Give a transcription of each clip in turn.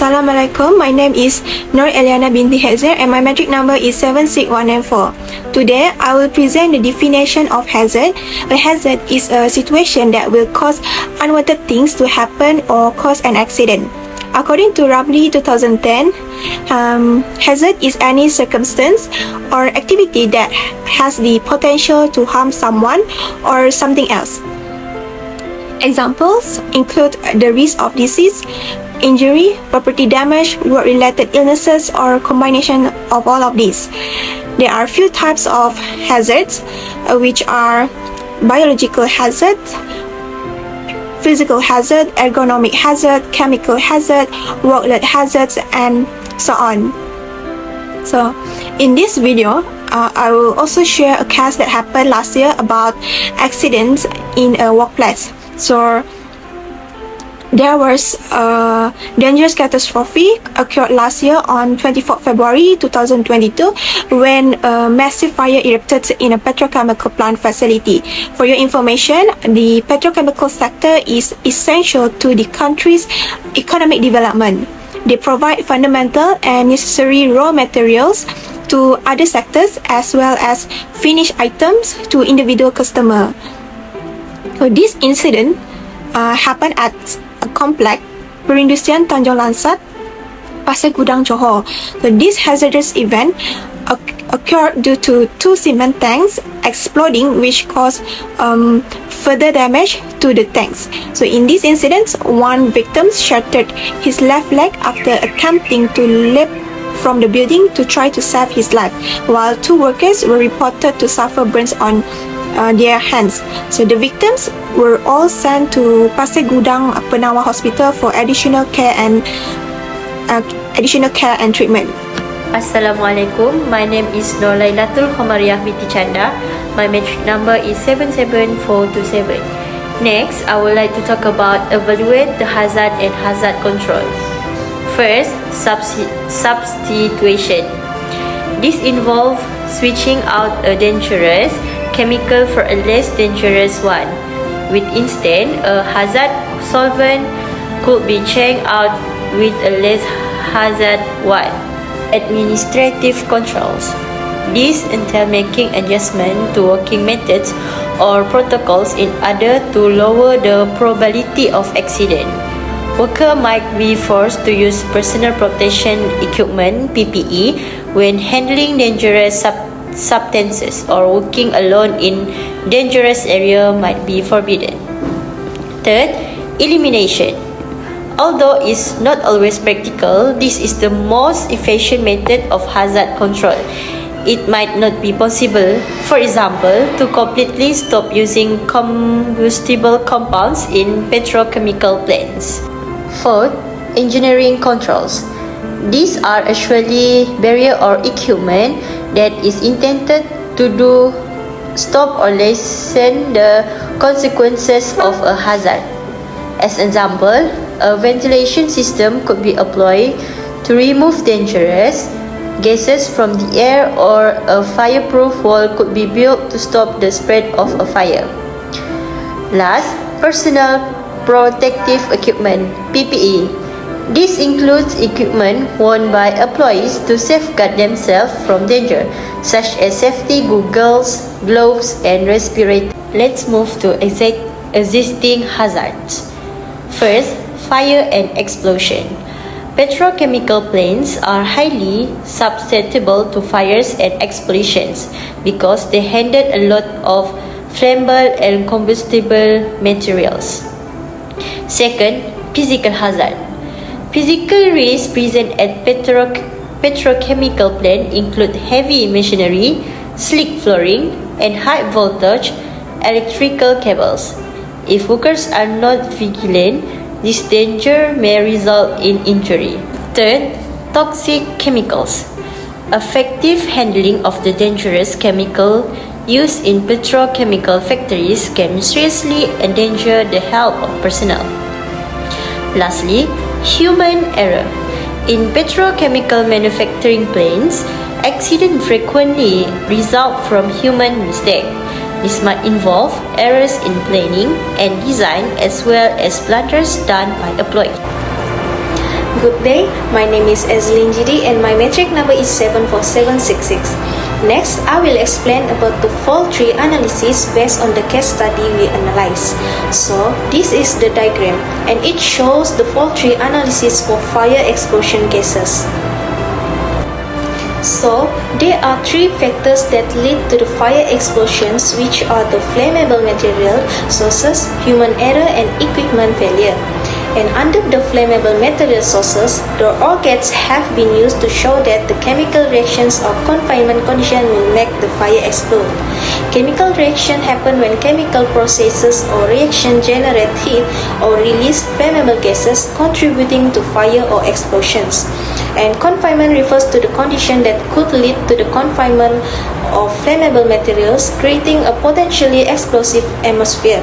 Assalamualaikum. My name is Nur Eliana binti Hezir and my metric number is 76194. Today, I will present the definition of hazard. A hazard is a situation that will cause unwanted things to happen or cause an accident. According to Rabli 2010, hazard is any circumstance or activity that has the potential to harm someone or something else. Examples include the risk of disease, injury, property damage, work-related illnesses, or combination of all of these. There are few types of hazards, which are biological hazard, physical hazard, ergonomic hazard, chemical hazard, work-related hazards, and so on. So, in this video, I will also share a case that happened last year about accidents in a workplace. So, there was a dangerous catastrophe occurred last year on 24 February 2022 when a massive fire erupted in a petrochemical plant facility. For your information, the petrochemical sector is essential to the country's economic development. They provide fundamental and necessary raw materials to other sectors as well as finished items to individual customers. So this incident happened at a complex perindustrian Tanjung Lansat, Pasir Gudang, Johor. So this hazardous event occurred due to two cement tanks exploding, which caused further damage to the tanks. So in this incident, one victim shattered his left leg after attempting to leap from the building to try to save his life, while two workers were reported to suffer burns on their hands. So the victims were all sent to Pasir Gudang Penawa Hospital for additional care and treatment. Assalamualaikum. My name is Nolailatul Khomariah binti Chanda. My metric number is 77427. Next, I would like to talk about evaluate the hazard and hazard control. First, substitution. This involves switching out a dangerous chemical for a less dangerous one. With instead, a hazard solvent could be changed out with a less hazard one. Administrative controls. These entail making adjustments to working methods or protocols in order to lower the probability of accident. Worker might be forced to use personal protection equipment (PPE) when handling dangerous substances, or working alone in dangerous area might be forbidden. Third, elimination. Although it's not always practical, this is the most efficient method of hazard control. It might not be possible, for example, to completely stop using combustible compounds in petrochemical plants. Fourth, engineering controls. These are actually barrier or equipment that is intended to stop or lessen the consequences of a hazard. As an example, a ventilation system could be employed to remove dangerous gases from the air, or a fireproof wall could be built to stop the spread of a fire. Last, personal protective equipment (PPE). This includes equipment worn by employees to safeguard themselves from danger, such as safety goggles, gloves, and respirators. Let's move to existing hazards. First, fire and explosion. Petrochemical plants are highly susceptible to fires and explosions because they handle a lot of flammable and combustible materials. Second, physical hazard. Physical risks present at petrochemical plant include heavy machinery, slick flooring, and high voltage electrical cables. If workers are not vigilant, this danger may result in injury. Third, toxic chemicals. Effective handling of the dangerous chemical used in petrochemical factories can seriously endanger the health of personnel. Lastly, human error. In petrochemical manufacturing plants, accidents frequently result from human mistake. This might involve errors in planning and design as well as blunders done by employees. Good day, my name is Eslin Jidi and my metric number is 74766. Next, I will explain about the fault tree analysis based on the case study we analyze. So, this is the diagram and it shows the fault tree analysis for fire explosion cases. So, there are three factors that lead to the fire explosions, which are the flammable material, sources, human error and equipment failure. And under the flammable material sources, the all gates have been used to show that the chemical reactions or confinement condition will make the fire explode. Chemical reaction happen when chemical processes or reaction generate heat or release flammable gases contributing to fire or explosions. And confinement refers to the condition that could lead to the confinement of flammable materials, creating a potentially explosive atmosphere.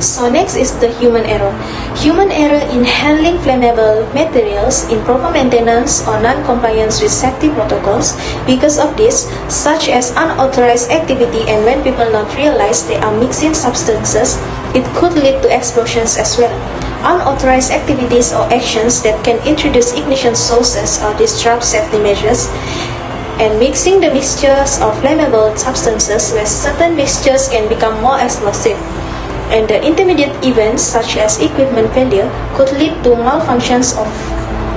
So next is the human error. Human error in handling flammable materials, improper maintenance or non-compliance with safety protocols. Because of this, such as unauthorized activity and when people not realize they are mixing substances, it could lead to explosions as well. Unauthorized activities or actions that can introduce ignition sources or disrupt safety measures, and mixing the mixtures of flammable substances where certain mixtures can become more explosive. And the intermediate events such as equipment failure could lead to malfunctions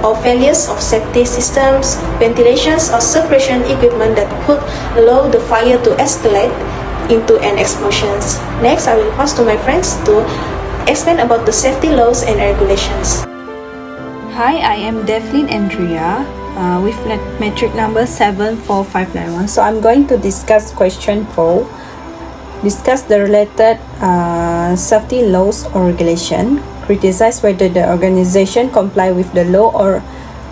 or failures of safety systems, ventilations or suppression equipment that could allow the fire to escalate into an explosion. Next, I will pass to my friends to explain about the safety laws and regulations. Hi, I am Devlin Andrea with metric number 74591. So I'm going to discuss question 4. Discuss the related safety laws or regulation. Criticize whether the organization comply with the law or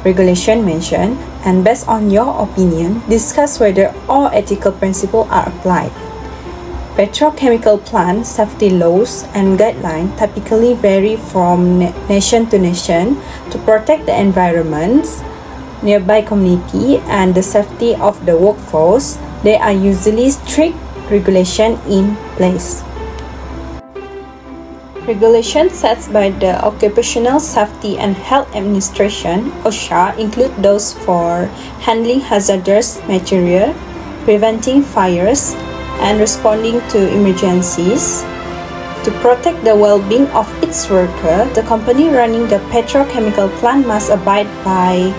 regulation mentioned. And based on your opinion, discuss whether all ethical principles are applied. Petrochemical plant safety laws and guidelines typically vary from nation to nation to protect the environment, nearby community, and the safety of the workforce. There are usually strict regulations in place. Regulations set by the Occupational Safety and Health Administration (OSHA) include those for handling hazardous material, preventing fires, and responding to emergencies. To protect the well-being of its worker, the company running the petrochemical plant must abide by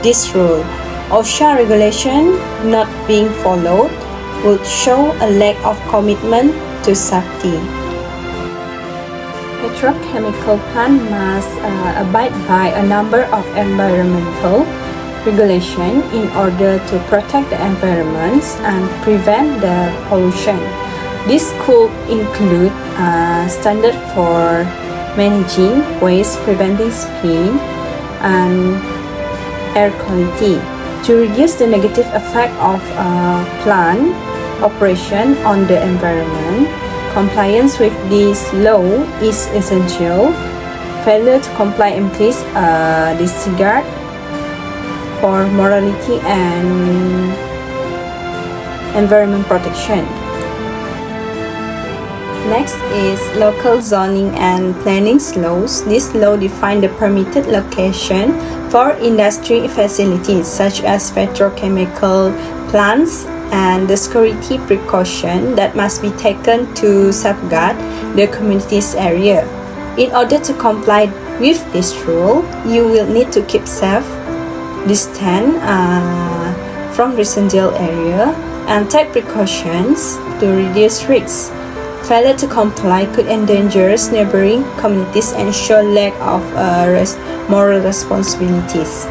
this rule. OSHA regulation not being followed would show a lack of commitment to safety. Petrochemical plant must abide by a number of environmental regulations in order to protect the environment and prevent the pollution. This could include standards for managing waste, preventing spilling, and air quality. To reduce the negative effect of plant operation on the environment, compliance with this law is essential. Failure to comply implies disregard for morality and environment protection. Next is local zoning and planning laws. This law defines the permitted location for industry facilities such as petrochemical plants and the security precaution that must be taken to safeguard the community's area. In order to comply with this rule, you will need to keep safe distance from residential area and take precautions to reduce risks. Failure to comply could endanger neighboring communities and show lack of moral responsibilities.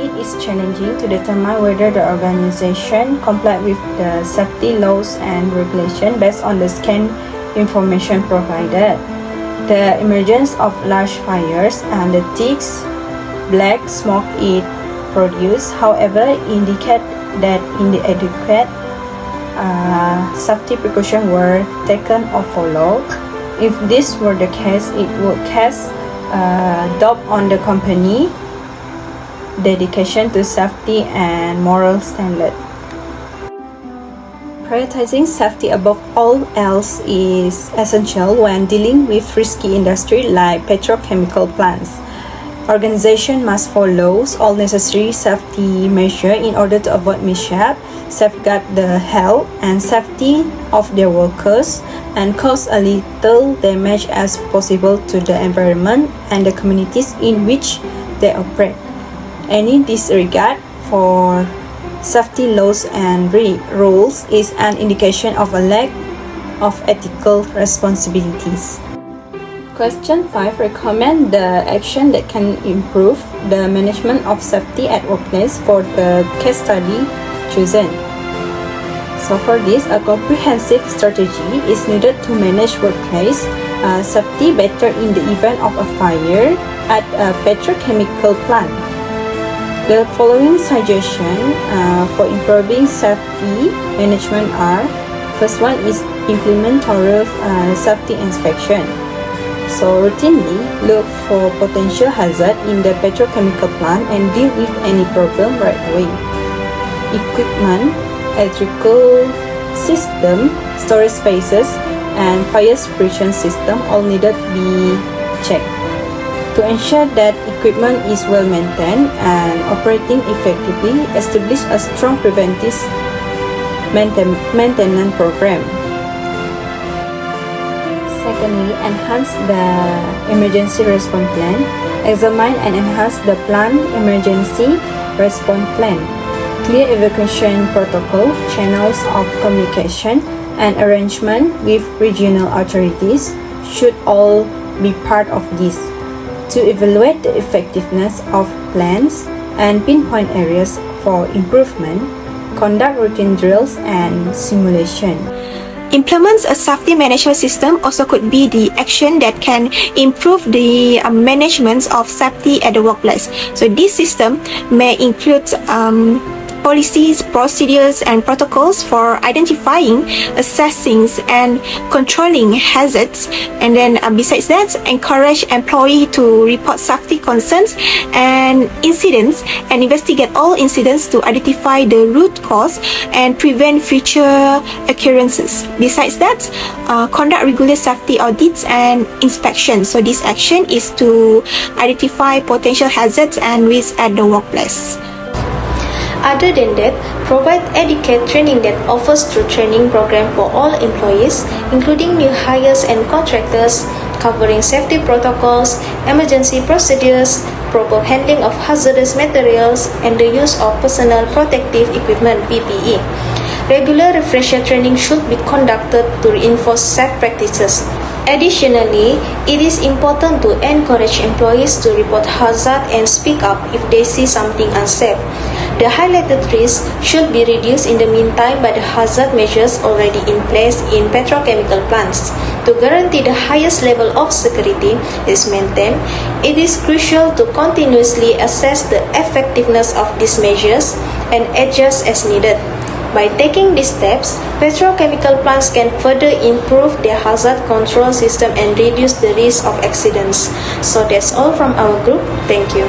It is challenging to determine whether the organization complied with the safety laws and regulations based on the scanned information provided. The emergence of large fires and the thick black smoke it produced, however, indicate that inadequate safety precautions were taken or followed. If this were the case, it would cast doubt on the company dedication to safety and moral standard. Prioritizing safety above all else is essential when dealing with risky industry like petrochemical plants. Organization must follow all necessary safety measures in order to avoid mishap, safeguard the health and safety of their workers, and cause a little damage as possible to the environment and the communities in which they operate. Any disregard for safety laws and rules is an indication of a lack of ethical responsibilities. Question 5. Recommend the action that can improve the management of safety at workplace for the case study chosen. So for this, a comprehensive strategy is needed to manage workplace safety better in the event of a fire at a petrochemical plant. The following suggestions for improving safety management are: first one is implement thorough safety inspection. So routinely look for potential hazard in the petrochemical plant and deal with any problem right away. Equipment, electrical system, storage spaces, and fire suppression system all needed be checked. To ensure that equipment is well maintained and operating effectively, establish a strong preventive maintenance program. Secondly, enhance the emergency response plan. Examine and enhance the planned emergency response plan. Clear evacuation protocol, channels of communication, and arrangement with regional authorities should all be part of this. To evaluate the effectiveness of plans and pinpoint areas for improvement, conduct routine drills and simulation. Implements a safety management system also could be the action that can improve the management of safety at the workplace. So this system may include policies, procedures, and protocols for identifying, assessing, and controlling hazards. And then besides that, encourage employee to report safety concerns and incidents and investigate all incidents to identify the root cause and prevent future occurrences. Besides that, conduct regular safety audits and inspections. So this action is to identify potential hazards and risks at the workplace. Other than that, provide adequate training that offers through training program for all employees, including new hires and contractors, covering safety protocols, emergency procedures, proper handling of hazardous materials, and the use of personal protective equipment (PPE). Regular refresher training should be conducted to reinforce safe practices. Additionally, it is important to encourage employees to report hazard and speak up if they see something unsafe. The highlighted risks should be reduced in the meantime by the hazard measures already in place in petrochemical plants. To guarantee the highest level of security is maintained, it is crucial to continuously assess the effectiveness of these measures and adjust as needed. By taking these steps, petrochemical plants can further improve their hazard control system and reduce the risk of accidents. So that's all from our group. Thank you.